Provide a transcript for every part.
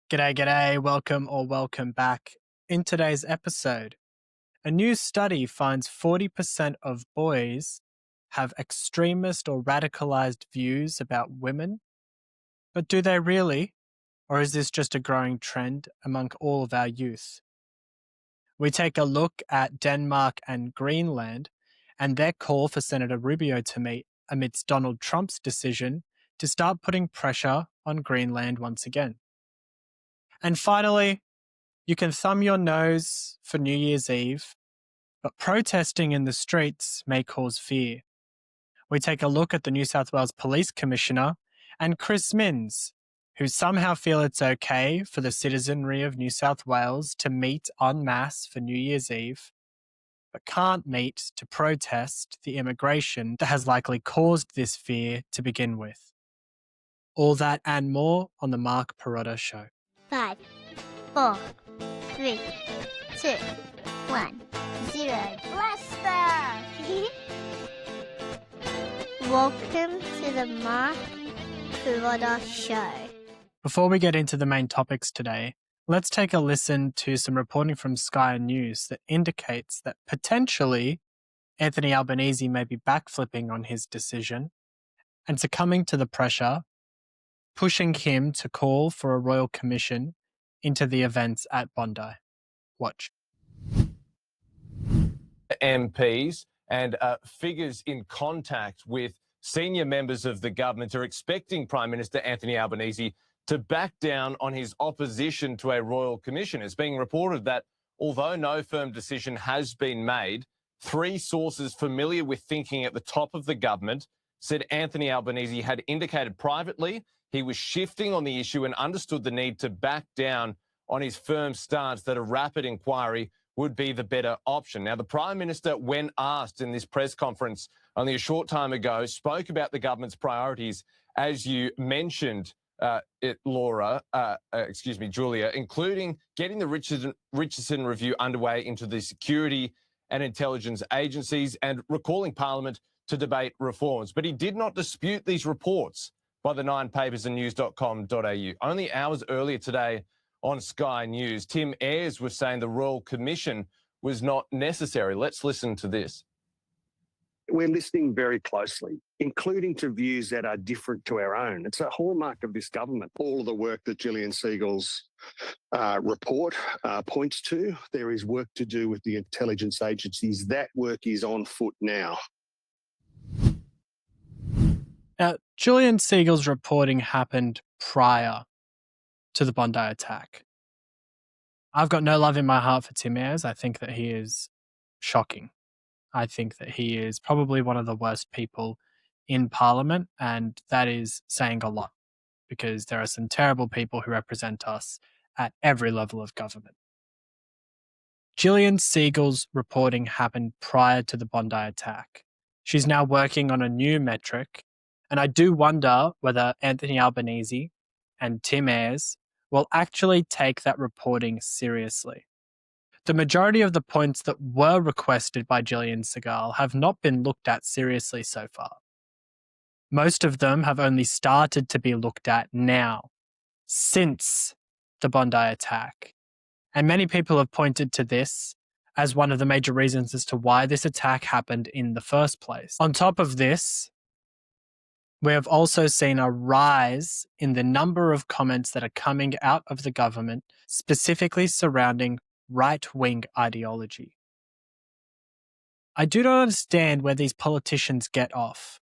G'day, g'day, welcome back. In today's episode, a new study finds 40% of boys have extremist or radicalized views about women. But do they really? Or is this just a growing trend among all of our youth? We take a look at Denmark and Greenland and their call for Senator Rubio to meet amidst Donald Trump's decision to start putting pressure on Greenland once again. And finally, you can thumb your nose for New Year's Eve, but protesting in the streets may cause fear. We take a look at the New South Wales Police Commissioner and Chris Minns, who somehow feel it's okay for the citizenry of New South Wales to meet en masse for New Year's Eve, but can't meet to protest the immigration that has likely caused this fear to begin with. All that and more on the Mark Pirotta Show. 5, 4, 3, 2, 1, 0. Blaster! Welcome to the Mark Pirotta Show. Before we get into the main topics today, let's take a listen to some reporting from Sky News that indicates that potentially Anthony Albanese may be backflipping on his decision and succumbing to the pressure, pushing him to call for a royal commission into the events at Bondi. Watch. MPs and figures in contact with senior members of the government are expecting Prime Minister Anthony Albanese to back down on his opposition to a royal commission. It's being reported that although no firm decision has been made, 3 sources familiar with thinking at the top of the government said Anthony Albanese had indicated privately he was shifting on the issue and understood the need to back down on his firm stance that a rapid inquiry would be the better option. Now, the Prime Minister, when asked in this press conference only a short time ago, spoke about the government's priorities, as you mentioned, Julia, including getting the Richardson review underway into the security and intelligence agencies and recalling Parliament to debate reforms. But he did not dispute these reports by the 9 papers and news.com.au. Only hours earlier today on Sky News, Tim Ayres was saying the Royal Commission was not necessary. Let's listen to this. We're listening very closely, including to views that are different to our own. It's a hallmark of this government. All of the work that Gillian Siegel's report points to, there is work to do with the intelligence agencies. That work is on foot now. Now, Gillian Siegel's reporting happened prior to the Bondi attack. I've got no love in my heart for Tim Ayres. I think that he is shocking. I think that he is probably one of the worst people in Parliament, and that is saying a lot because there are some terrible people who represent us at every level of government. Gillian Siegel's reporting happened prior to the Bondi attack. She's now working on a new metric, and I do wonder whether Anthony Albanese and Tim Ayres will actually take that reporting seriously. The majority of the points that were requested by Gillian Siegel have not been looked at seriously so far. Most of them have only started to be looked at now, since the Bondi attack. And many people have pointed to this as one of the major reasons as to why this attack happened in the first place. On top of this, we have also seen a rise in the number of comments that are coming out of the government, specifically surrounding right-wing ideology. I do not understand where these politicians get off.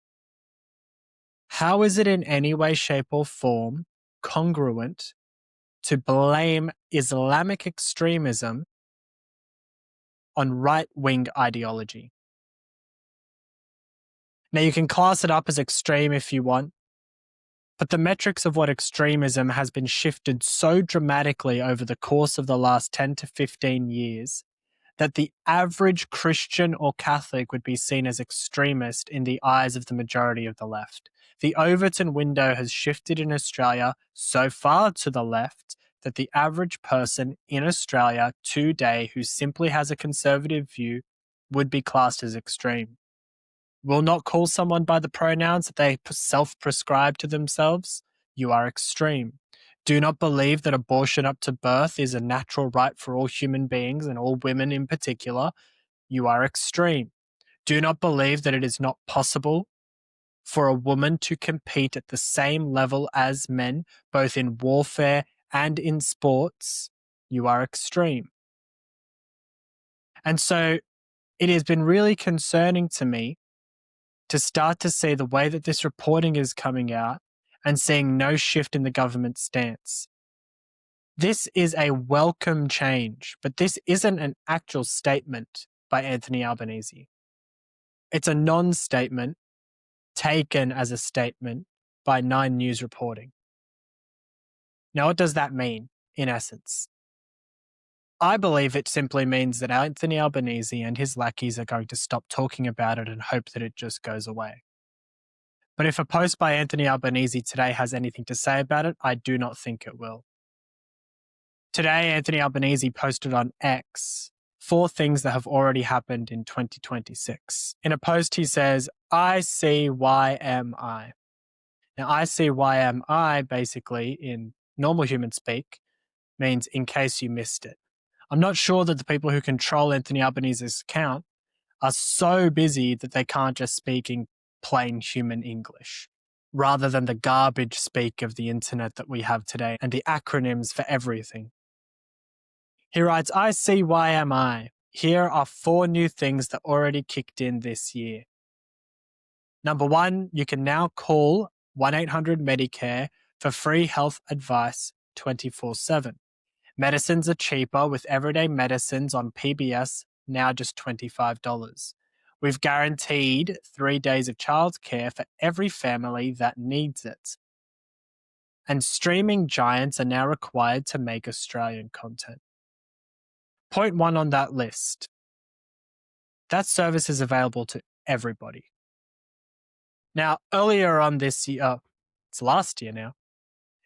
How is it in any way, shape, or form congruent to blame Islamic extremism on right-wing ideology? Now, you can class it up as extreme if you want, but the metrics of what extremism has been shifted so dramatically over the course of the last 10 to 15 years that the average Christian or Catholic would be seen as extremist in the eyes of the majority of the left. The Overton window has shifted in Australia so far to the left that the average person in Australia today who simply has a conservative view would be classed as extreme. Will not call someone by the pronouns that they self-prescribe to themselves, you are extreme. Do not believe that abortion up to birth is a natural right for all human beings and all women in particular. You are extreme. Do not believe that it is not possible for a woman to compete at the same level as men, both in warfare and in sports. You are extreme. And so it has been really concerning to me to start to see the way that this reporting is coming out and seeing no shift in the government stance. This is a welcome change, but this isn't an actual statement by Anthony Albanese. It's a non-statement taken as a statement by 9 News reporting. Now, what does that mean, in essence? I believe it simply means that Anthony Albanese and his lackeys are going to stop talking about it and hope that it just goes away. But if a post by Anthony Albanese today has anything to say about it, I do not think it will. Today, Anthony Albanese posted on X 4 things that have already happened in 2026. In a post, he says, ICYMI. Now, ICYMI basically, in normal human speak, means in case you missed it. I'm not sure that the people who control Anthony Albanese's account are so busy that they can't just speak in plain human English, rather than the garbage speak of the internet that we have today and the acronyms for everything. He writes, ICYMI. Here are 4 new things that already kicked in this year. Number 1, you can now call 1-800-MEDICARE for free health advice 24/7. Medicines are cheaper with everyday medicines on PBS now just $25. We've guaranteed 3 days of childcare for every family that needs it. And streaming giants are now required to make Australian content. Point 1 on that list. That service is available to everybody. Now, earlier on this year, it's last year now,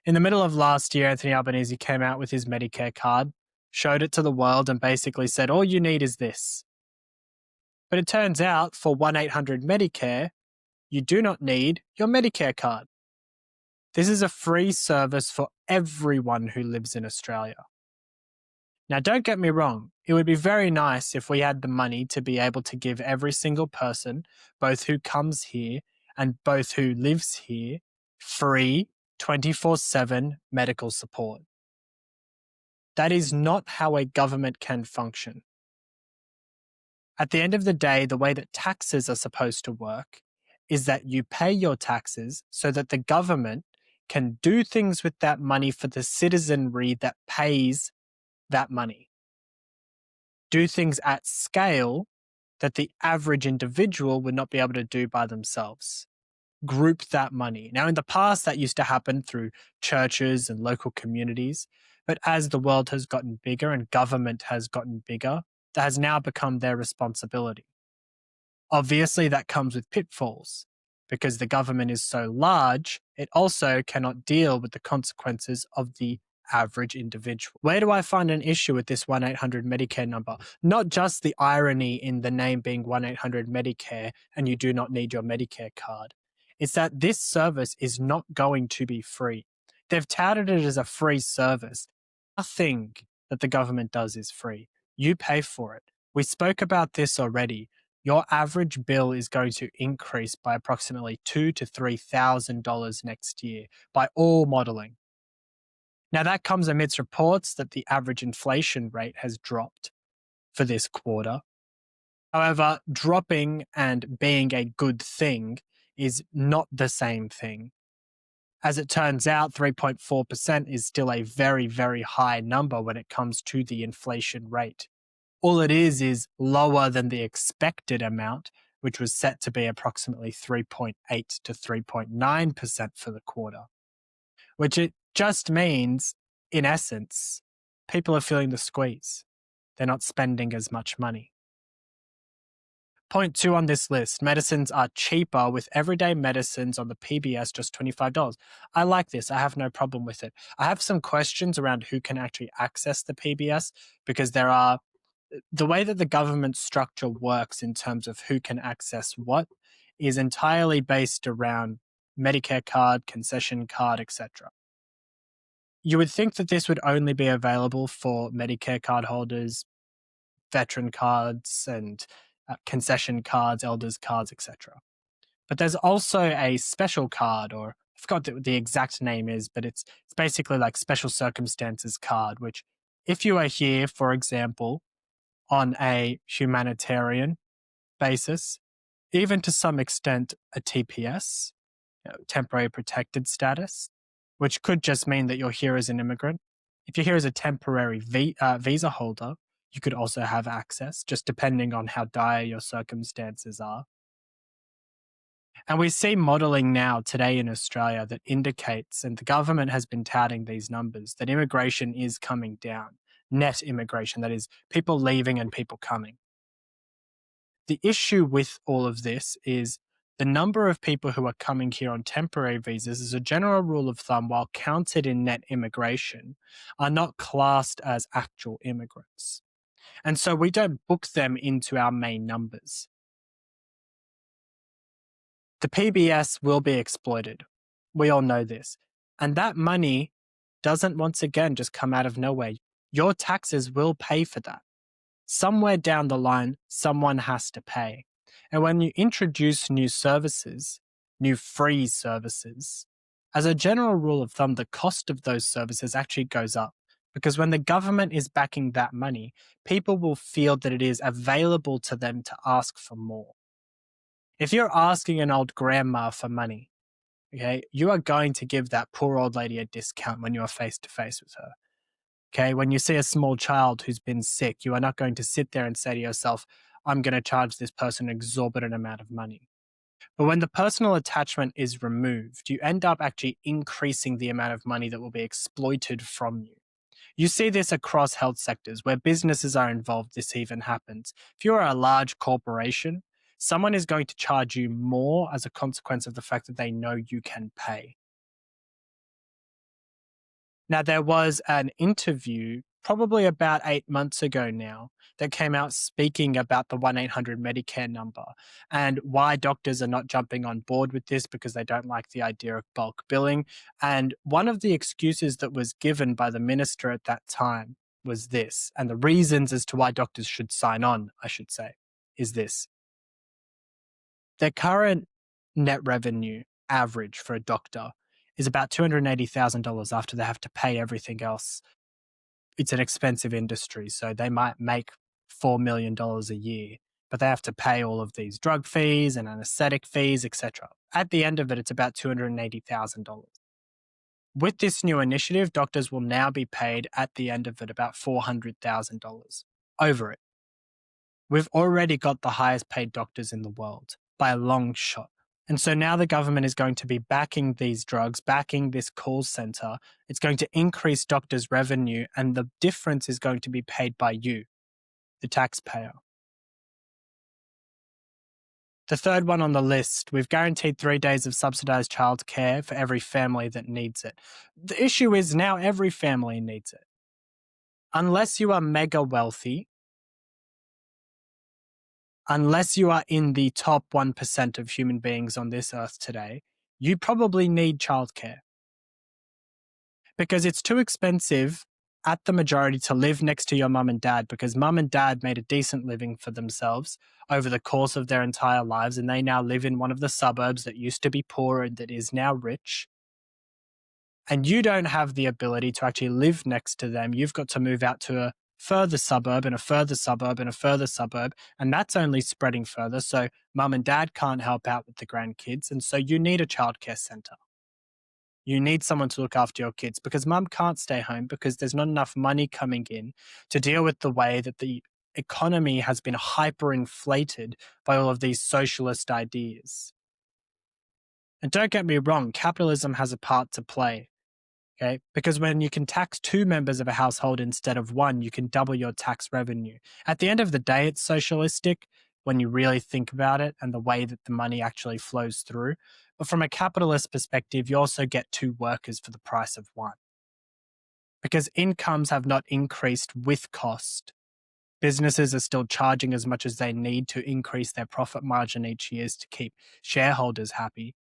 in the middle of last year, Anthony Albanese came out with his Medicare card, showed it to the world and basically said, all you need is this. But it turns out for 1-800-MEDICARE, you do not need your Medicare card. This is a free service for everyone who lives in Australia. Now, don't get me wrong. It would be very nice if we had the money to be able to give every single person, both who comes here and both who lives here, free 24/7 medical support. That is not how a government can function. At the end of the day, the way that taxes are supposed to work is that you pay your taxes so that the government can do things with that money for the citizenry that pays that money. Do things at scale that the average individual would not be able to do by themselves. Group that money. Now, in the past, that used to happen through churches and local communities. But as the world has gotten bigger and government has gotten bigger, that has now become their responsibility. Obviously, that comes with pitfalls. Because the government is so large, it also cannot deal with the consequences of the average individual. Where do I find an issue with this 1-800-MEDICARE number? Not just the irony in the name being 1-800-MEDICARE and you do not need your Medicare card. It's that this service is not going to be free. They've touted it as a free service. Nothing that the government does is free. You pay for it. We spoke about this already. Your average bill is going to increase by approximately $2,000 to $3,000 next year by all modelling. Now, that comes amidst reports that the average inflation rate has dropped for this quarter. However, dropping and being a good thing is not the same thing. As it turns out, 3.4% is still a very, very high number when it comes to the inflation rate. All it is lower than the expected amount, which was set to be approximately 3.8 to 3.9% for the quarter, which it just means, in essence, people are feeling the squeeze. They're not spending as much money. Point 2 on this list, medicines are cheaper with everyday medicines on the PBS just $25. I like this. I have no problem with it. I have some questions around who can actually access the PBS because the way that the government structure works in terms of who can access what is entirely based around Medicare card, concession card, etc. you would think that this would only be available for Medicare card holders, veteran cards, and concession cards, elders cards, etc. But there's also a special card, or I forgot what the exact name is, but it's basically like special circumstances card, which if you are here, for example, on a humanitarian basis, even to some extent a TPS, temporary protected status, which could just mean that you're here as an immigrant. If you're here as a temporary visa holder, you could also have access, just depending on how dire your circumstances are. And we see modelling now today in Australia that indicates, and the government has been touting these numbers, that immigration is coming down. Net immigration, that is, people leaving and people coming. The issue with all of this is the number of people who are coming here on temporary visas, as a general rule of thumb, while counted in net immigration, are not classed as actual immigrants. And so we don't book them into our main numbers. The PBS will be exploited. We all know this. And that money doesn't, once again, just come out of nowhere. Your taxes will pay for that. Somewhere down the line, someone has to pay. And when you introduce new services, new free services, as a general rule of thumb, the cost of those services actually goes up. Because when the government is backing that money, people will feel that it is available to them to ask for more. If you're asking an old grandma for money, okay, you are going to give that poor old lady a discount when you are face to face with her. Okay, when you see a small child who's been sick, you are not going to sit there and say to yourself, I'm going to charge this person an exorbitant amount of money. But when the personal attachment is removed, you end up actually increasing the amount of money that will be exploited from you. You see this across health sectors where businesses are involved, this even happens. If you're a large corporation, someone is going to charge you more as a consequence of the fact that they know you can pay. Now, there was an interview probably about 8 months ago now that came out speaking about the 1-800 Medicare number and why doctors are not jumping on board with this because they don't like the idea of bulk billing. And one of the excuses that was given by the minister at that time was this, and the reasons as to why doctors should sign on, I should say, is this. Their current net revenue average for a doctor is about $280,000 after they have to pay everything else. It's an expensive industry, so they might make $4 million a year, but they have to pay all of these drug fees and anesthetic fees, etc. At the end of it, it's about $280,000. With this new initiative, doctors will now be paid at the end of it about $400,000 over it. We've already got the highest paid doctors in the world by a long shot. And so now the government is going to be backing these drugs, backing this call center. It's going to increase doctors' revenue, and the difference is going to be paid by you, the taxpayer. The third one on the list, we've guaranteed 3 days of subsidized childcare for every family that needs it. The issue is now every family needs it. Unless you are mega wealthy, unless you are in the top 1% of human beings on this earth today, you probably need childcare. Because it's too expensive at the majority to live next to your mum and dad, because mum and dad made a decent living for themselves over the course of their entire lives, and they now live in one of the suburbs that used to be poor and that is now rich. And you don't have the ability to actually live next to them. You've got to move out to a further suburb and a further suburb and a further suburb, and that's only spreading further. So mum and dad can't help out with the grandkids, and so you need a childcare centre. You need someone to look after your kids because mum can't stay home because there's not enough money coming in to deal with the way that the economy has been hyperinflated by all of these socialist ideas. And don't get me wrong, capitalism has a part to play. Okay, because when you can tax 2 members of a household instead of 1, you can double your tax revenue. At the end of the day, it's socialistic when you really think about it and the way that the money actually flows through. But from a capitalist perspective, you also get 2 workers for the price of 1. Because incomes have not increased with cost. Businesses are still charging as much as they need to increase their profit margin each year to keep shareholders happy.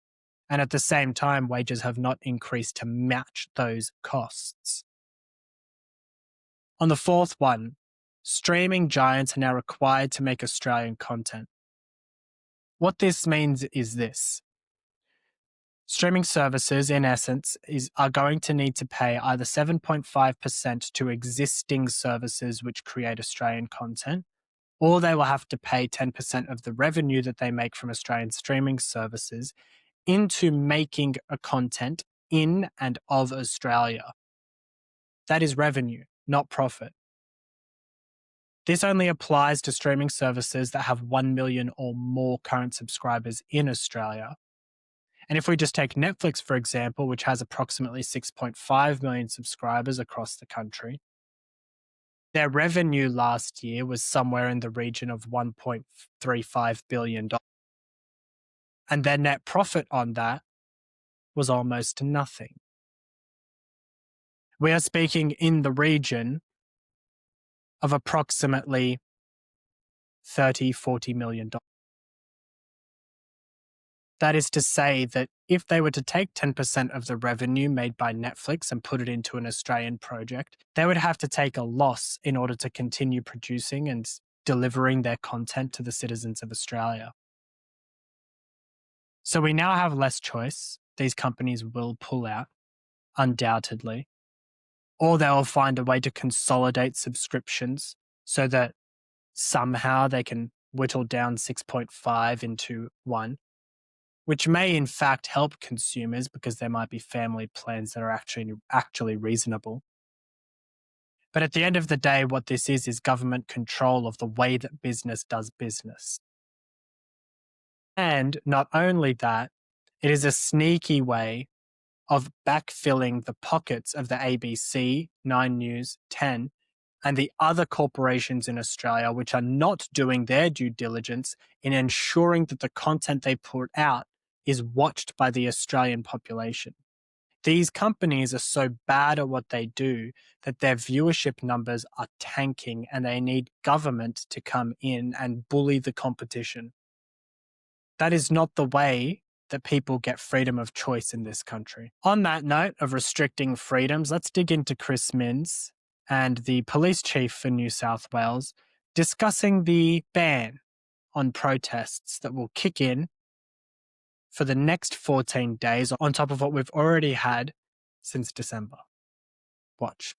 And at the same time, wages have not increased to match those costs. On the fourth one, streaming giants are now required to make Australian content. What this means is this. Streaming services, in essence, are going to need to pay either 7.5% to existing services which create Australian content, or they will have to pay 10% of the revenue that they make from Australian streaming services into making a content in and of Australia. That is revenue, not profit. This only applies to streaming services that have 1 million or more current subscribers in Australia. And if we just take Netflix, for example, which has approximately 6.5 million subscribers across the country, their revenue last year was somewhere in the region of $1.35 billion. And their net profit on that was almost nothing. We are speaking in the region of approximately $30-40 million. That is to say that if they were to take 10% of the revenue made by Netflix and put it into an Australian project, they would have to take a loss in order to continue producing and delivering their content to the citizens of Australia. So we now have less choice. These companies will pull out, undoubtedly, or they will find a way to consolidate subscriptions so that somehow they can whittle down 6.5 into 1. Which may in fact help consumers because there might be family plans that are actually reasonable. But at the end of the day, what this is government control of the way that business does business. And not only that, it is a sneaky way of backfilling the pockets of the ABC, 9 News, 10, and the other corporations in Australia which are not doing their due diligence in ensuring that the content they put out is watched by the Australian population. These companies are so bad at what they do that their viewership numbers are tanking and they need government to come in and bully the competition. That is not the way that people get freedom of choice in this country. On that note of restricting freedoms, let's dig into Chris Minns and the police chief for New South Wales discussing the ban on protests that will kick in for the next 14 days on top of what we've already had since December. Watch.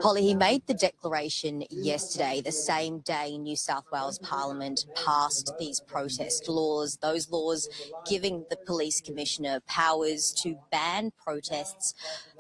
Holly, he made the declaration yesterday, the same day New South Wales Parliament passed these protest laws, those laws giving the police commissioner powers to ban protests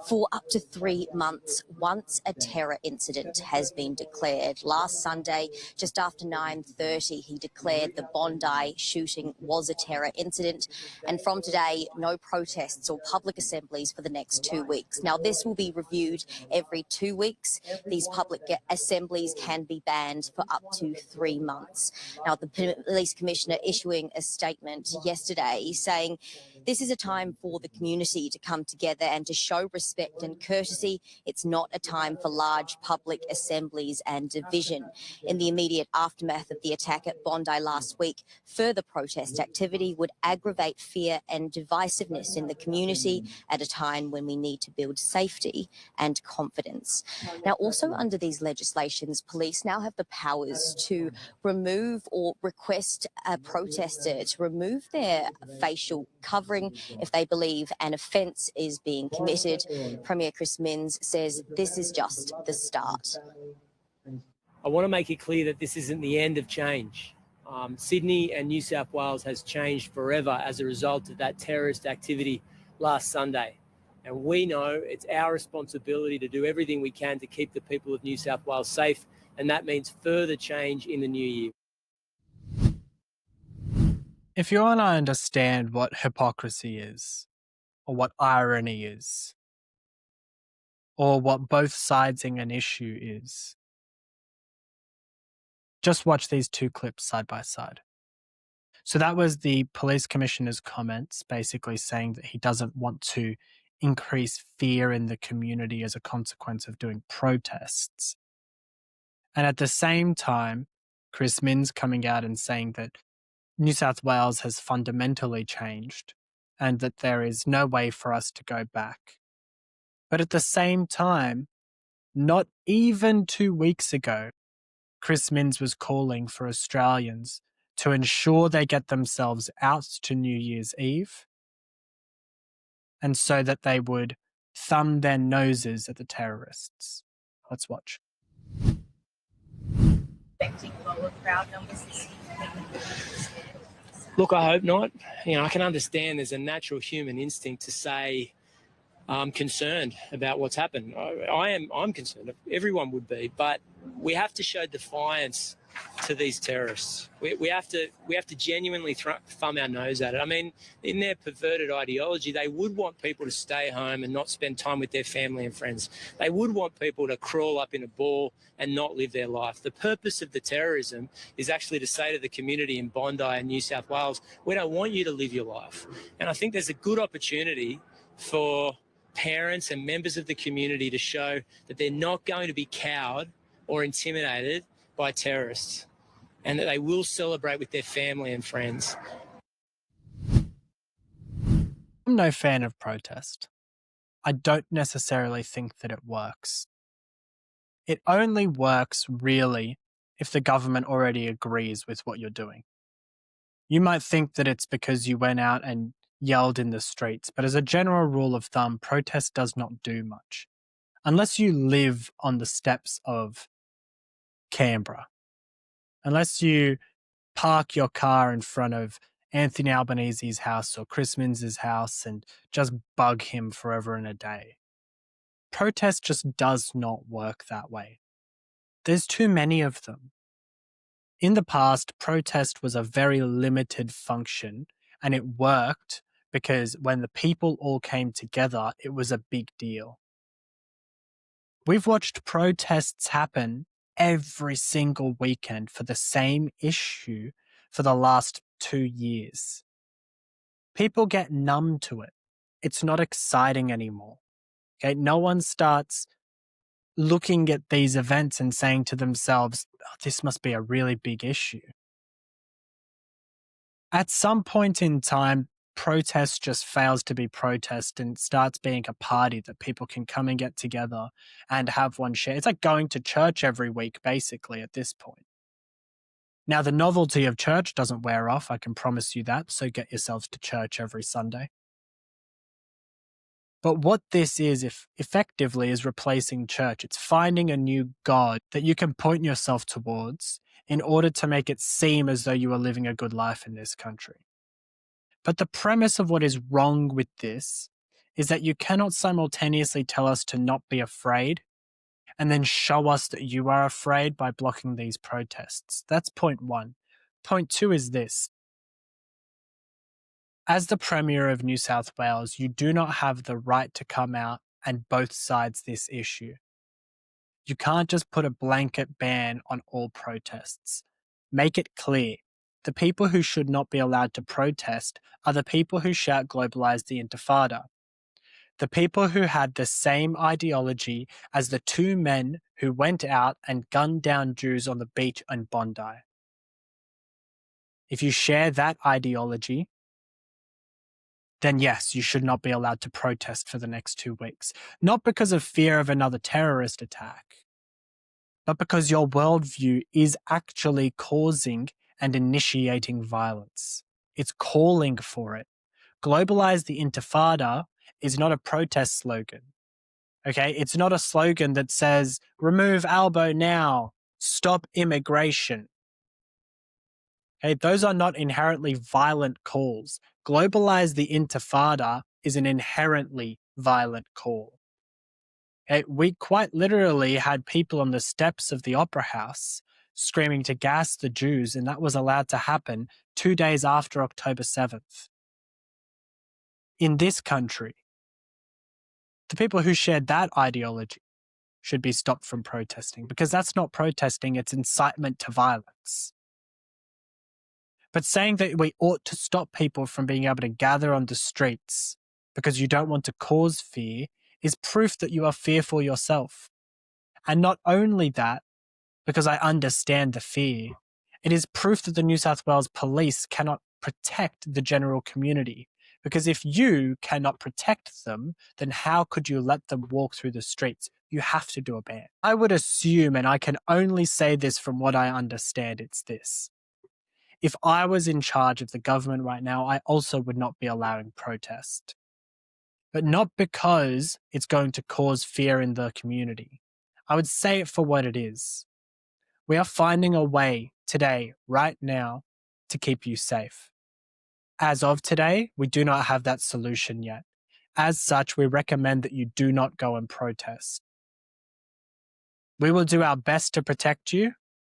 for up to 3 months once a terror incident has been declared. Last Sunday, just after 9:30, he declared the Bondi shooting was a terror incident. And from today, no protests or public assemblies for the next 2 weeks. Now, this will be reviewed every 2 weeks. These public assemblies can be banned for up to 3 months. Now, the police commissioner issuing a statement yesterday saying this is a time for the community to come together and to show respect and courtesy. It's not a time for large public assemblies and division. In the immediate aftermath of the attack at Bondi last week, further protest activity would aggravate fear and divisiveness in the community at a time when we need to build safety and confidence. Now, also under these legislations, police now have the powers to remove or request a protester to remove their facial covering if they believe an offence is being committed. Premier Chris Minns says this is just the start. I want to make it clear that this isn't the end of change. Sydney and New South Wales has changed forever as a result of that terrorist activity last Sunday. And we know it's our responsibility to do everything we can to keep the people of New South Wales safe, and that means further change in the new year. If you want to understand what hypocrisy is, or what irony is, or what both siding an issue is, just watch these 2 clips side by side. So that was the police commissioner's comments, basically saying that he doesn't want to increase fear in the community as a consequence of doing protests. And at the same time, Chris Minns coming out and saying that New South Wales has fundamentally changed and that there is no way for us to go back. But at the same time, not even 2 weeks ago, Chris Minns was calling for Australians to ensure they get themselves out to New Year's Eve, and so that they would thumb their noses at the terrorists. Let's watch. Look, I hope not. I can understand there's a natural human instinct to say, I'm concerned about what's happened. I'm concerned. Everyone would be, but we have to show defiance to these terrorists. We have to genuinely thumb our nose at it. I mean, in their perverted ideology, they would want people to stay home and not spend time with their family and friends. They would want people to crawl up in a ball and not live their life. The purpose of the terrorism is actually to say to the community in Bondi and New South Wales, we don't want you to live your life. And I think there's a good opportunity for parents and members of the community to show that they're not going to be cowed or intimidated by terrorists, and that they will celebrate with their family and friends. I'm no fan of protest. I don't necessarily think that it works. It only works, really, if the government already agrees with what you're doing. You might think that it's because you went out and yelled in the streets, but as a general rule of thumb, protest does not do much. Unless you live on the steps of Canberra. Unless you park your car in front of Anthony Albanese's house or Chris Minns' house and just bug him forever and a day. Protest just does not work that way. There's too many of them. In the past, protest was a very limited function, and it worked because when the people all came together, it was a big deal. We've watched protests happen every single weekend for the same issue for the last 2 years. People get numb to it. It's not exciting anymore. Okay, no one starts looking at these events and saying to themselves, oh, this must be a really big issue. At some point in time, protest just fails to be protest and starts being a party that people can come and get together and have one share. It's like going to church every week, basically, at this point. Now, the novelty of church doesn't wear off, I can promise you that, so get yourselves to church every Sunday. But what this is, effectively, is replacing church. It's finding a new God that you can point yourself towards in order to make it seem as though you are living a good life in this country. But the premise of what is wrong with this is that you cannot simultaneously tell us to not be afraid and then show us that you are afraid by blocking these protests. That's point one. Point two is this. As the Premier of New South Wales, you do not have the right to come out and both sides this issue. You can't just put a blanket ban on all protests. Make it clear. The people who should not be allowed to protest are the people who shout globalize the Intifada. The people who had the same ideology as the two men who went out and gunned down Jews on the beach in Bondi. If you share that ideology, then yes, you should not be allowed to protest for the next 2 weeks. Not because of fear of another terrorist attack, but because your worldview is actually causing and initiating violence. It's calling for it. Globalize the Intifada is not a protest slogan. Okay, it's not a slogan that says, remove Albo now, stop immigration. Okay, those are not inherently violent calls. Globalize the Intifada is an inherently violent call. Okay, we quite literally had people on the steps of the Opera House screaming to gas the Jews, and that was allowed to happen 2 days after October 7th. In this country, the people who shared that ideology should be stopped from protesting, because that's not protesting, it's incitement to violence. But saying that we ought to stop people from being able to gather on the streets because you don't want to cause fear is proof that you are fearful yourself. And not only that, because I understand the fear, It is proof that the New South Wales police cannot protect the general community. Because if you cannot protect them, then how could you let them walk through the streets? You have to do a ban. I would assume, and I can only say this from what I understand, it's this. If I was in charge of the government right now, I also would not be allowing protest. But not because it's going to cause fear in the community. I would say it for what it is. We are finding a way today, right now, to keep you safe. As of today, we do not have that solution yet. As such, we recommend that you do not go and protest. We will do our best to protect you,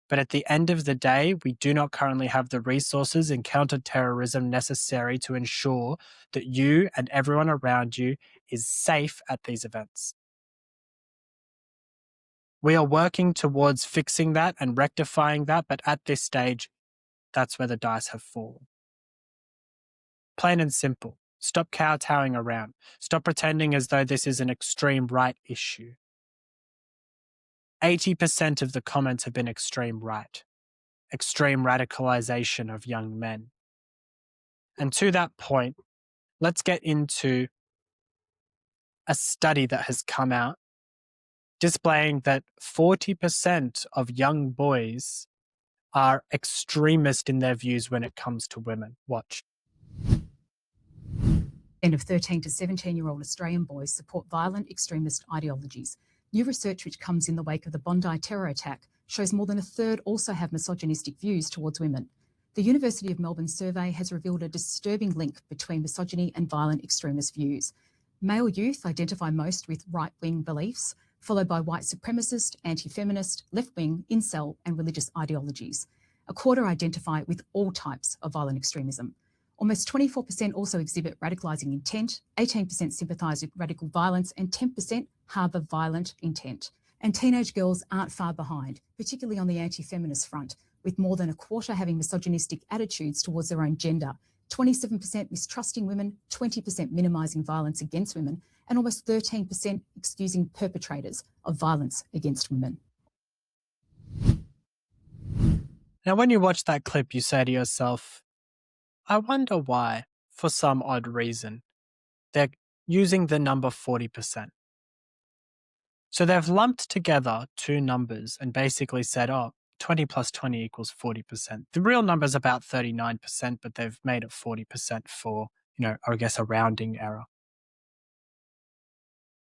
but at the end of the day, we do not currently have the resources and counter-terrorism necessary to ensure that you and everyone around you is safe at these events. We are working towards fixing that and rectifying that, but at this stage, that's where the dice have fallen. Plain and simple. Stop kowtowing around. Stop pretending as though this is an extreme right issue. 80% of the comments have been extreme right. Extreme radicalization of young men. And to that point, let's get into a study that has come out displaying that 40% of young boys are extremist in their views when it comes to women. Watch. Of 13 to 17-year-old Australian boys support violent extremist ideologies. New research which comes in the wake of the Bondi terror attack shows more than a third also have misogynistic views towards women. The University of Melbourne survey has revealed a disturbing link between misogyny and violent extremist views. Male youth identify most with right-wing beliefs, followed by white supremacist, anti-feminist, left-wing, incel and religious ideologies. A quarter identify with all types of violent extremism. Almost 24% also exhibit radicalising intent, 18% sympathise with radical violence and 10% harbour violent intent. And teenage girls aren't far behind, particularly on the anti-feminist front, with more than a quarter having misogynistic attitudes towards their own gender, 27% mistrusting women, 20% minimising violence against women, and almost 13% excusing perpetrators of violence against women. Now, when you watch that clip, you say to yourself, I wonder why, for some odd reason, they're using the number 40%. So they've lumped together two numbers and basically said, 20 plus 20 equals 40%. The real number is about 39%, but they've made it 40% for, I guess a rounding error.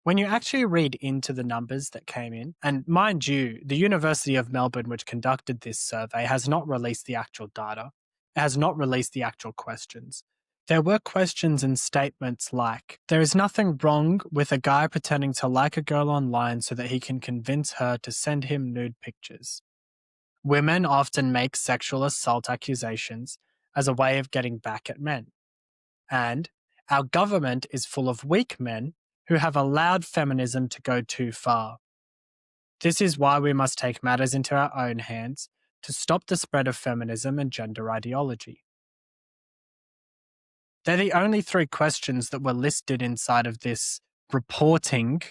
When you actually read into the numbers that came in, and mind you, the University of Melbourne, which conducted this survey, has not released the actual data. It has not released the actual questions. There were questions and statements like, there is nothing wrong with a guy pretending to like a girl online so that he can convince her to send him nude pictures. Women often make sexual assault accusations as a way of getting back at men. And our government is full of weak men who have allowed feminism to go too far. This is why we must take matters into our own hands to stop the spread of feminism and gender ideology. They're the only three questions that were listed inside of this reporting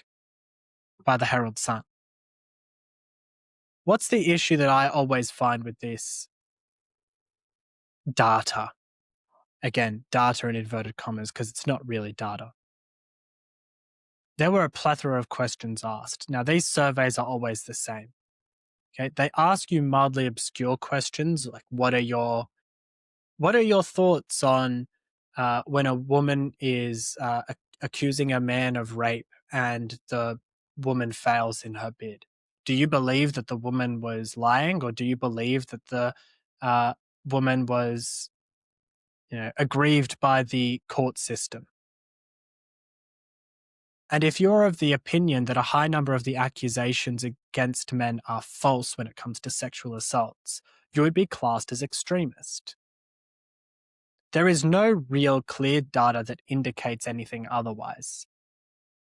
by the Herald Sun. What's the issue that I always find with this? Data. Again, data in inverted commas, because it's not really data. There were a plethora of questions asked. Now, these surveys are always the same. Okay, they ask you mildly obscure questions like, what are your thoughts on when a woman is accusing a man of rape and the woman fails in her bid? Do you believe that the woman was lying, or do you believe that the woman was, aggrieved by the court system? And if you're of the opinion that a high number of the accusations against men are false when it comes to sexual assaults, you would be classed as extremist. There is no real clear data that indicates anything otherwise.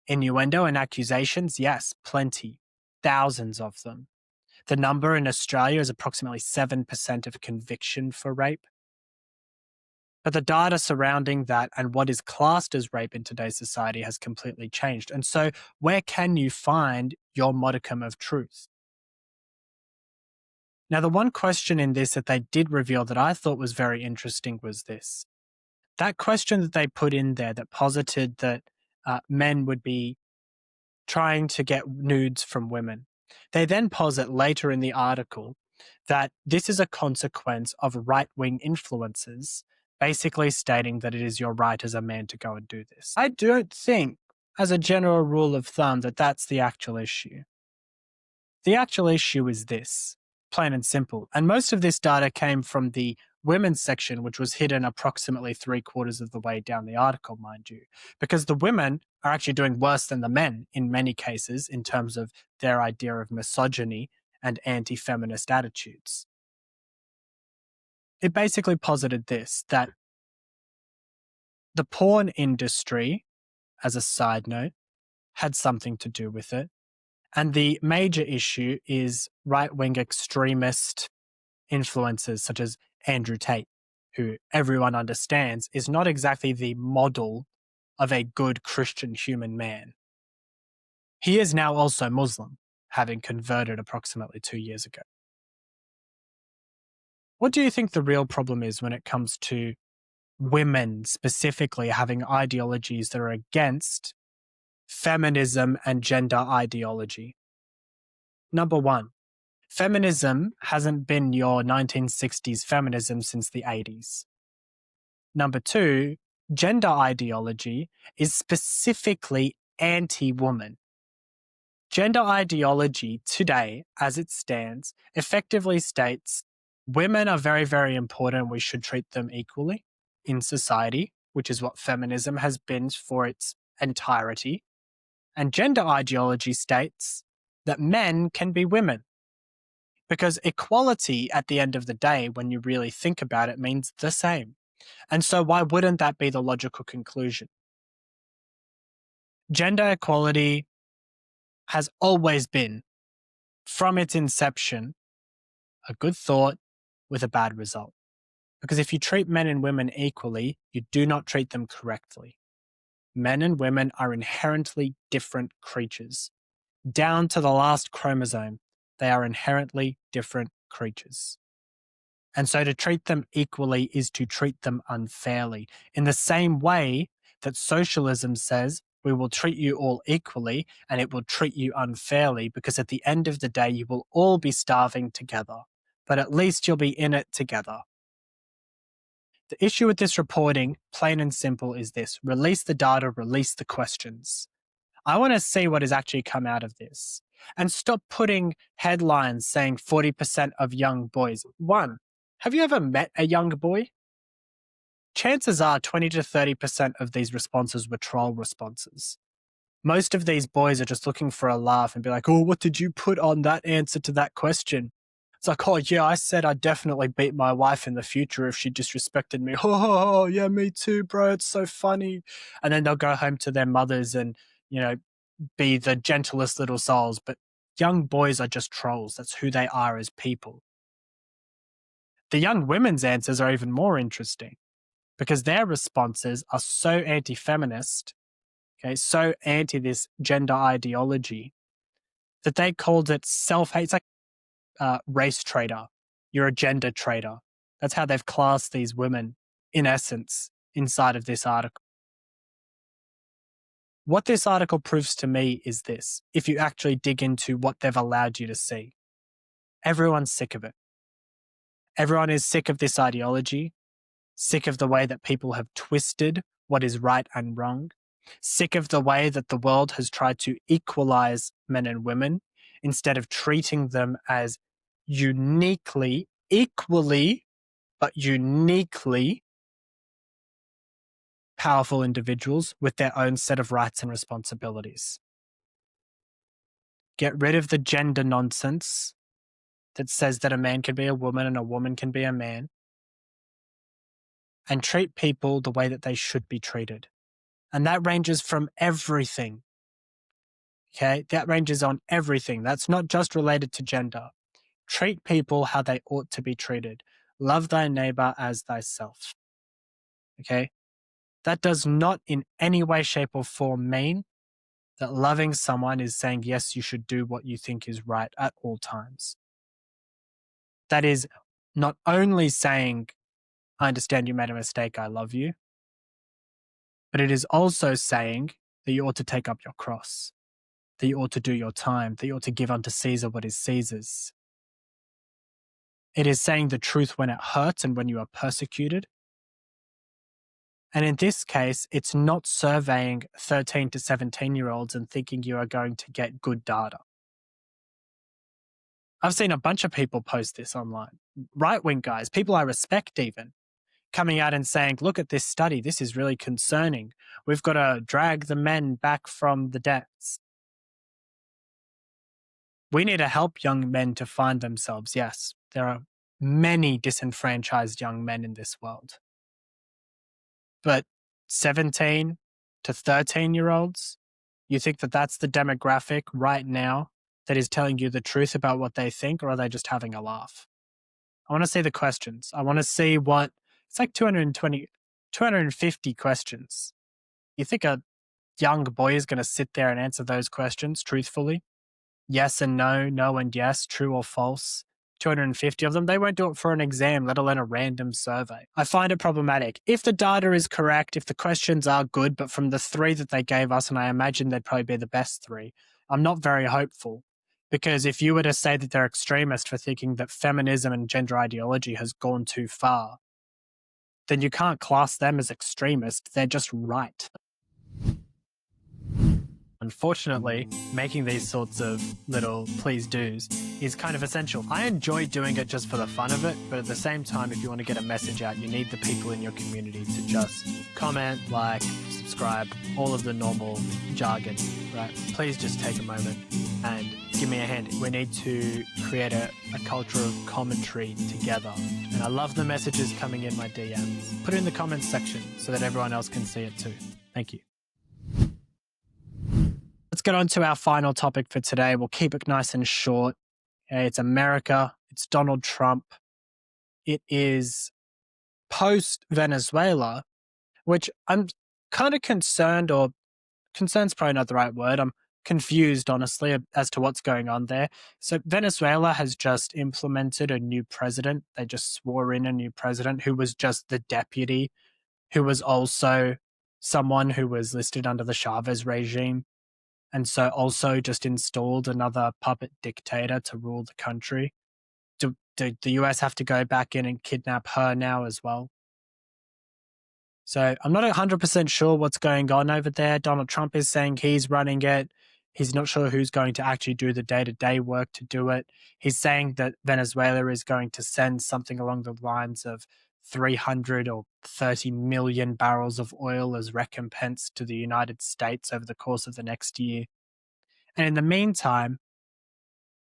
Innuendo and accusations, yes, plenty, thousands of them. The number in Australia is approximately 7% of conviction for rape. But the data surrounding that and what is classed as rape in today's society has completely changed. And so where can you find your modicum of truth? Now, the one question in this that they did reveal that I thought was very interesting was this. That question that they put in there that posited that men would be trying to get nudes from women. They then posit later in the article that this is a consequence of right-wing influences, basically stating that it is your right as a man to go and do this. I don't think, as a general rule of thumb, that that's the actual issue. The actual issue is this, plain and simple. And most of this data came from the women's section, which was hidden approximately 3/4 of the way down the article, mind you, because the women are actually doing worse than the men in many cases in terms of their idea of misogyny and anti-feminist attitudes. It basically posited this, that the porn industry, as a side note, had something to do with it. And the major issue is right-wing extremist influencers such as Andrew Tate, who everyone understands is not exactly the model of a good Christian human man. He is now also Muslim, having converted approximately 2 years ago. What do you think the real problem is when it comes to women specifically having ideologies that are against feminism and gender ideology? Number one, feminism hasn't been your 1960s feminism since the 80s. Number two, gender ideology is specifically anti-woman. Gender ideology today, as it stands, effectively states women are very, very important. We should treat them equally in society, which is what feminism has been for its entirety. And gender ideology states that men can be women. Because equality at the end of the day, when you really think about it, means the same. And so why wouldn't that be the logical conclusion? Gender equality has always been, from its inception, a good thought with a bad result. Because if you treat men and women equally, you do not treat them correctly. Men and women are inherently different creatures. Down to the last chromosome, they are inherently different creatures. And so to treat them equally is to treat them unfairly. In the same way that socialism says we will treat you all equally and it will treat you unfairly because at the end of the day you will all be starving together, but at least you'll be in it together. The issue with this reporting, plain and simple, is this: release the data, release the questions. I want to see what has actually come out of this. And stop putting headlines saying 40% of young boys. One, have you ever met a young boy? Chances are 20 to 30% of these responses were troll responses. Most of these boys are just looking for a laugh and be like, oh, what did you put on that answer to that question? It's like, oh, yeah, I said I'd definitely beat my wife in the future if she disrespected me. Oh, yeah, me too, bro. It's so funny. And then they'll go home to their mothers and, be the gentlest little souls. But young boys are just trolls. That's who they are as people. The young women's answers are even more interesting because their responses are so anti-feminist, so anti this gender ideology, that they called it self-hate. It's like race traitor. You're a gender traitor. That's how they've classed these women, in essence, inside of this article. What this article proves to me is this: if you actually dig into what they've allowed you to see, everyone's sick of it. Everyone is sick of this ideology, sick of the way that people have twisted what is right and wrong, sick of the way that the world has tried to equalize men and women instead of treating them as uniquely, equally, but uniquely powerful individuals with their own set of rights and responsibilities. Get rid of the gender nonsense that says that a man can be a woman and a woman can be a man, and treat people the way that they should be treated. And that ranges from everything. That ranges on everything. That's not just related to gender. Treat people how they ought to be treated. Love thy neighbor as thyself. That does not in any way, shape, or form mean that loving someone is saying, yes, you should do what you think is right at all times. that is not only saying, I understand you made a mistake, I love you, but it is also saying that you ought to take up your cross, that you ought to do your time, that you ought to give unto Caesar what is Caesar's. It is saying the truth when it hurts and when you are persecuted. And in this case, it's not surveying 13 to 17-year-olds and thinking you are going to get good data. I've seen a bunch of people post this online, right-wing guys, people I respect even, coming out and saying, look at this study, this is really concerning. We've got to drag the men back from the depths. We need to help young men to find themselves. Yes, there are many disenfranchised young men in this world. But 17 to 13-year-olds, you think that that's the demographic right now that is telling you the truth about what they think, or are they just having a laugh? I want to see the questions. I want to see what, it's like 250 questions. You think a young boy is going to sit there and answer those questions truthfully? Yes and no, no and yes, true or false. 250 of them, they won't do it for an exam, let alone a random survey. I find it problematic. If the data is correct, if the questions are good, but from the 3 that they gave us, and I imagine they'd probably be the best 3, I'm not very hopeful. Because if you were to say that they're extremist for thinking that feminism and gender ideology has gone too far, then you can't class them as extremist. They're just right. Unfortunately, making these sorts of little please do's is kind of essential. I enjoy doing it just for the fun of it, but at the same time, if you want to get a message out, you need the people in your community to just comment, like, subscribe, all of the normal jargon, right? Please just take a moment and give me a hand. We need to create a culture of commentary together. And I love the messages coming in my DMs. Put it in the comments section so that everyone else can see it too. Thank you. Let's get on to our final topic for today. We'll keep it nice and short. It's America. It's Donald Trump. It is post-Venezuela, which I'm kind of concerned, or concerned's probably not the right word. I'm confused, honestly, as to what's going on there. So Venezuela has just implemented a new president. They just swore in a new president who was just the deputy, who was also someone who was listed under the Chavez regime. And so also just installed another puppet dictator to rule the country. Do the US have to go back in and kidnap her now as well? So I'm not 100% sure what's going on over there. Donald Trump is saying he's running it. He's not sure who's going to actually do the day-to-day work to do it. He's saying that Venezuela is going to send something along the lines of 300 or 30 million barrels of oil as recompense to the United States over the course of the next year. And in the meantime,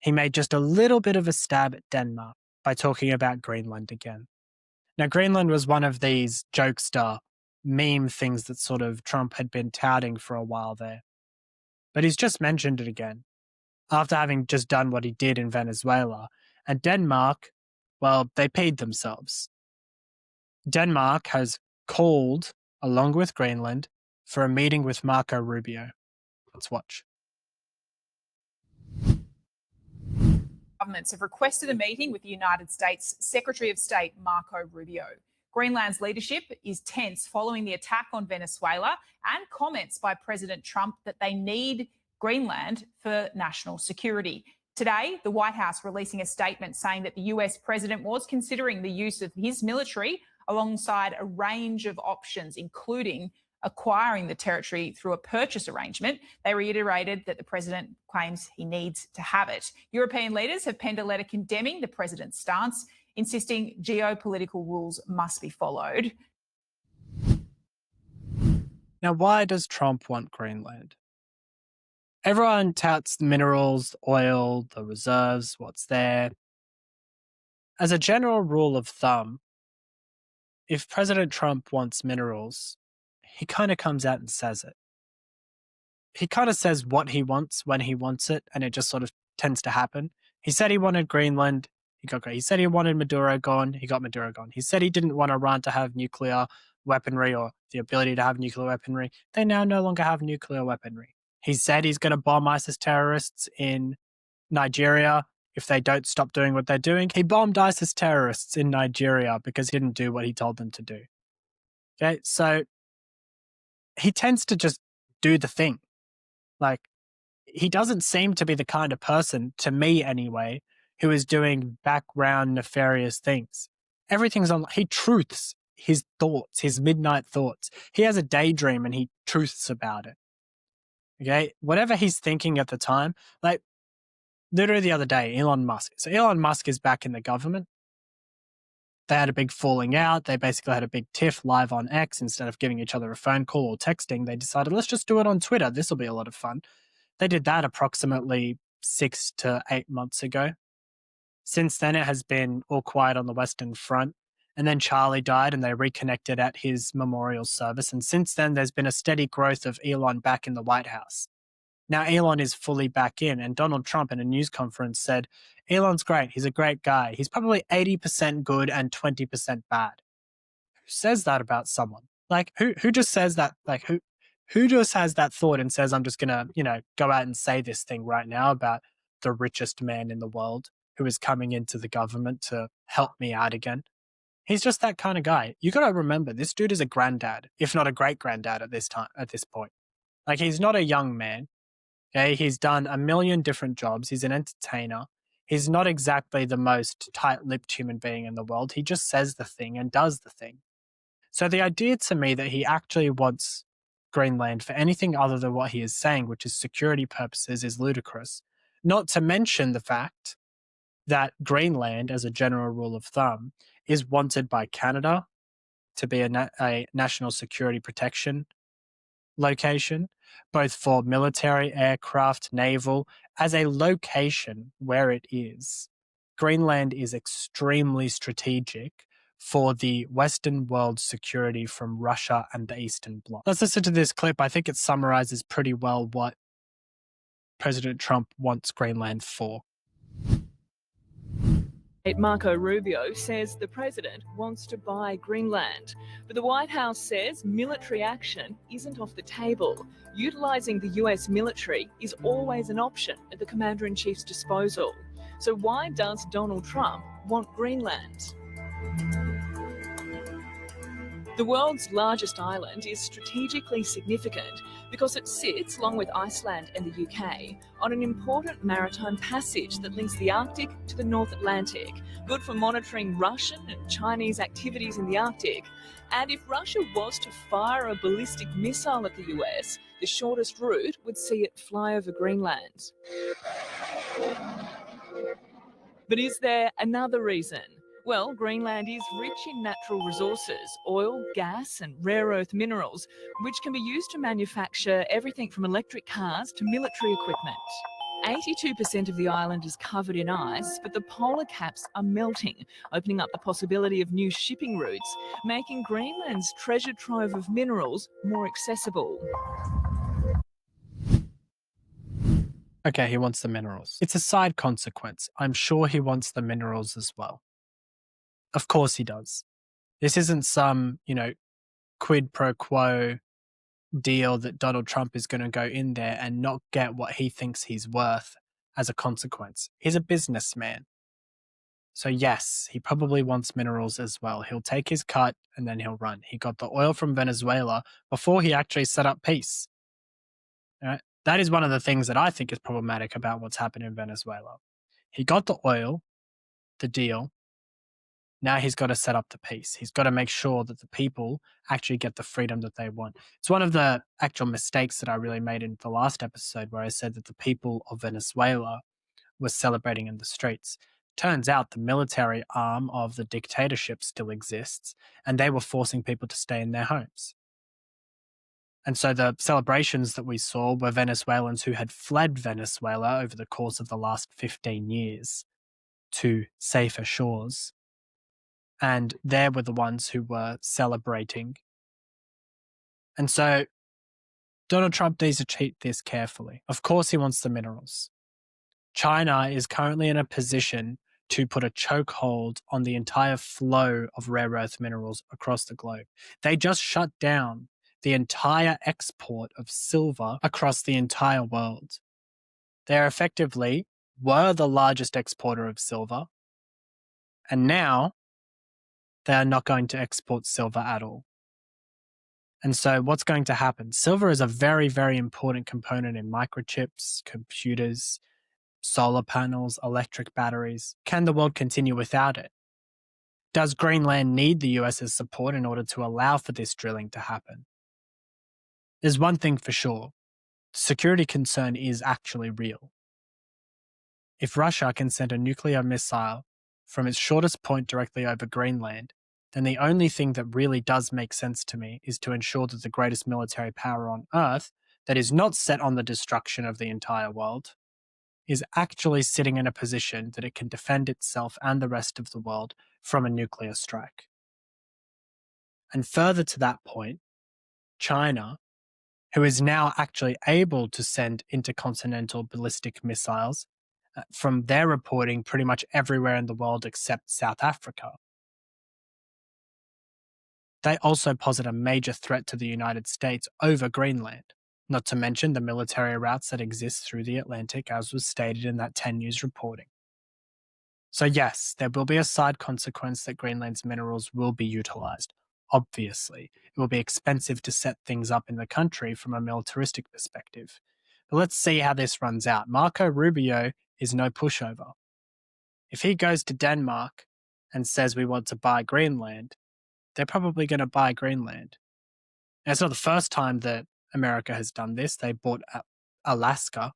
he made just a little bit of a stab at Denmark by talking about Greenland again. Now, Greenland was one of these jokester meme things that sort of Trump had been touting for a while there. But he's just mentioned it again after having just done what he did in Venezuela. And Denmark, well, they peed themselves. Denmark has called, along with Greenland, for a meeting with Marco Rubio. Let's watch. Governments have requested a meeting with the United States Secretary of State Marco Rubio. Greenland's leadership is tense following the attack on Venezuela and comments by President Trump that they need Greenland for national security. Today, the White House releasing a statement saying that the US president was considering the use of his military alongside a range of options, including acquiring the territory through a purchase arrangement. They reiterated that the president claims he needs to have it. European leaders have penned a letter condemning the president's stance, insisting geopolitical rules must be followed. Now, why does Trump want Greenland? Everyone touts the minerals, the oil, the reserves, what's there. As a general rule of thumb, if President Trump wants minerals, he kind of comes out and says it. He kind of says what he wants when he wants it, and it just sort of tends to happen. He said he wanted Greenland, he got Greenland. He said he wanted Maduro gone, he got Maduro gone. He said he didn't want Iran to have nuclear weaponry or the ability to have nuclear weaponry. They now no longer have nuclear weaponry. He said he's going to bomb ISIS terrorists in Nigeria. if they don't stop doing what they're doing. He bombed ISIS terrorists in Nigeria because he didn't do what he told them to do. Okay, so he tends to just do the thing. Like, he doesn't seem to be the kind of person, to me anyway, who is doing background nefarious things. Everything's on. He truths his thoughts, his midnight thoughts. He has a daydream and he truths about it. Okay, whatever he's thinking at the time, like literally the other day, Elon Musk. So Elon Musk is back in the government. They had a big falling out. They basically had a big tiff live on X. Instead of giving each other a phone call or texting, they decided, let's just do it on Twitter. This will be a lot of fun. They did that approximately 6 to 8 months ago. Since then, it has been all quiet on the Western Front. And then Charlie died and they reconnected at his memorial service. And since then, there's been a steady growth of Elon back in the White House. Now Elon is fully back in, and Donald Trump in a news conference said, Elon's great. He's a great guy. He's probably 80% good and 20% bad. Who says that about someone? Like, who just says that? Like, who just has that thought and says, I'm just going to, go out and say this thing right now about the richest man in the world who is coming into the government to help me out again? He's just that kind of guy. You got to remember, this dude is a granddad, if not a great granddad at this point. Like, he's not a young man. Okay, he's done a million different jobs. He's an entertainer. He's not exactly the most tight-lipped human being in the world. He just says the thing and does the thing. So the idea to me that he actually wants Greenland for anything other than what he is saying, which is security purposes, is ludicrous. Not to mention the fact that Greenland, as a general rule of thumb, is wanted by Canada to be a national security protection location, both for military, aircraft, naval, as a location where it is. Greenland is extremely strategic for the Western world's security from Russia and the Eastern Bloc. Let's listen to this clip. I think it summarizes pretty well what President Trump wants Greenland for. Marco Rubio says the president wants to buy Greenland, but the White House says military action isn't off the table. Utilising the US military is always an option at the Commander-in-Chief's disposal. So why does Donald Trump want Greenland? The world's largest island is strategically significant because it sits, along with Iceland and the UK, on an important maritime passage that links the Arctic to the North Atlantic, good for monitoring Russian and Chinese activities in the Arctic. And if Russia was to fire a ballistic missile at the US, the shortest route would see it fly over Greenland. But is there another reason? Well, Greenland is rich in natural resources, oil, gas and rare earth minerals, which can be used to manufacture everything from electric cars to military equipment. 82% of the island is covered in ice, but the polar caps are melting, opening up the possibility of new shipping routes, making Greenland's treasure trove of minerals more accessible. Okay, he wants the minerals. It's a side consequence. I'm sure he wants the minerals as well. Of course he does. This isn't some, quid pro quo deal that Donald Trump is going to go in there and not get what he thinks he's worth as a consequence. He's a businessman. So yes, he probably wants minerals as well. He'll take his cut and then he'll run. He got the oil from Venezuela before he actually set up peace. Right? That is one of the things that I think is problematic about what's happened in Venezuela. He got the oil, the deal. Now he's got to set up the peace. He's got to make sure that the people actually get the freedom that they want. It's one of the actual mistakes that I really made in the last episode where I said that the people of Venezuela were celebrating in the streets. Turns out the military arm of the dictatorship still exists, and they were forcing people to stay in their homes. And so the celebrations that we saw were Venezuelans who had fled Venezuela over the course of the last 15 years to safer shores. And they were the ones who were celebrating. And so Donald Trump needs to treat this carefully. Of course he wants the minerals. China is currently in a position to put a chokehold on the entire flow of rare earth minerals across the globe. They just shut down the entire export of silver across the entire world. They're effectively were the largest exporter of silver, and now they are not going to export silver at all. And so what's going to happen? Silver is a very, very important component in microchips, computers, solar panels, electric batteries. Can the world continue without it? Does Greenland need the US's support in order to allow for this drilling to happen? There's one thing for sure. The security concern is actually real. If Russia can send a nuclear missile from its shortest point directly over Greenland, then the only thing that really does make sense to me is to ensure that the greatest military power on Earth, that is not set on the destruction of the entire world, is actually sitting in a position that it can defend itself and the rest of the world from a nuclear strike. And further to that point, China, who is now actually able to send intercontinental ballistic missiles from their reporting pretty much everywhere in the world except South Africa, they also posit a major threat to the United States over Greenland, not to mention the military routes that exist through the Atlantic, as was stated in that 10 News reporting. So yes, there will be a side consequence that Greenland's minerals will be utilized. Obviously, it will be expensive to set things up in the country from a militaristic perspective. But let's see how this runs out. Marco Rubio is no pushover. If he goes to Denmark and says we want to buy Greenland, they're probably going to buy Greenland. And it's not the first time that America has done this. They bought Alaska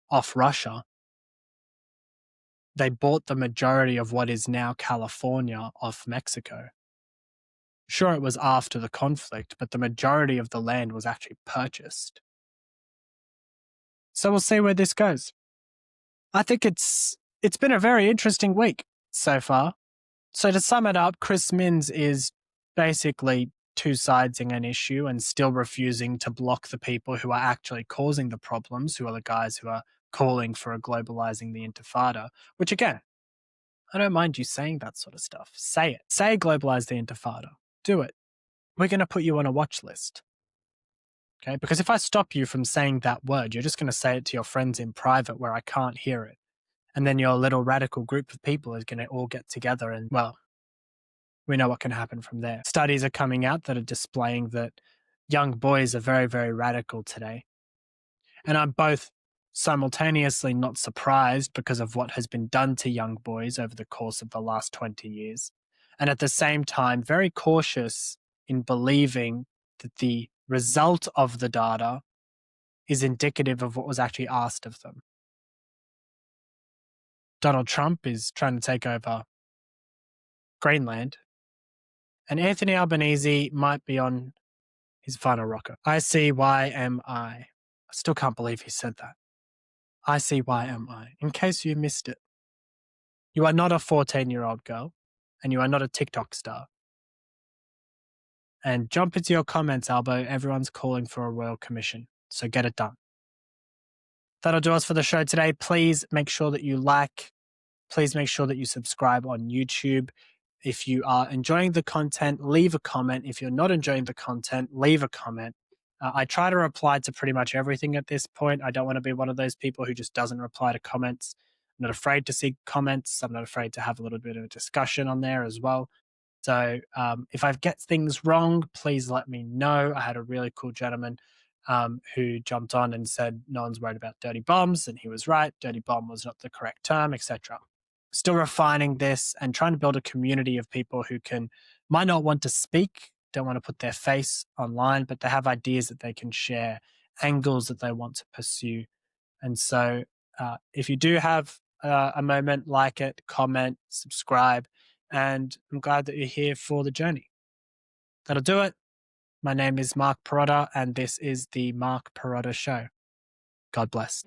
off Russia. They bought the majority of what is now California off Mexico. Sure, it was after the conflict, but the majority of the land was actually purchased. So we'll see where this goes. I think it's been a very interesting week so far. So to sum it up, Chris Minns is basically two-siding an issue and still refusing to block the people who are actually causing the problems, who are the guys who are calling for a globalizing the intifada, which again, I don't mind you saying that sort of stuff. Say it. Say globalize the intifada. Do it. We're going to put you on a watch list. Okay? Because if I stop you from saying that word, you're just going to say it to your friends in private where I can't hear it. And then your little radical group of people is going to all get together and, well, we know what can happen from there. Studies are coming out that are displaying that young boys are very, very radical today. And I'm both simultaneously not surprised because of what has been done to young boys over the course of the last 20 years. And at the same time, very cautious in believing that the result of the data is indicative of what was actually asked of them. Donald Trump is trying to take over Greenland, and Anthony Albanese might be on his final rocket. ICYMI. I still can't believe he said that. ICYMI. In case you missed it. You are not a 14-year-old girl, and you are not a TikTok star. And jump into your comments, Albo. Everyone's calling for a royal commission, so get it done. That'll do us for the show today. Please make sure that you like. Please make sure that you subscribe on YouTube. If you are enjoying the content, leave a comment. If you're not enjoying the content, leave a comment. I try to reply to pretty much everything at this point. I don't want to be one of those people who just doesn't reply to comments. I'm not afraid to see comments. I'm not afraid to have a little bit of a discussion on there as well. So if I get things wrong, please let me know. I had a really cool gentleman who jumped on and said no one's worried about dirty bombs, and he was right. Dirty bomb was not the correct term, etc. Still refining this and trying to build a community of people who might not want to speak, don't want to put their face online, but they have ideas that they can share, angles that they want to pursue. And so if you do have a moment, like it, comment, subscribe, and I'm glad that you're here for the journey. That'll do it. My name is Mark Pirotta, and this is the Mark Pirotta Show. God bless.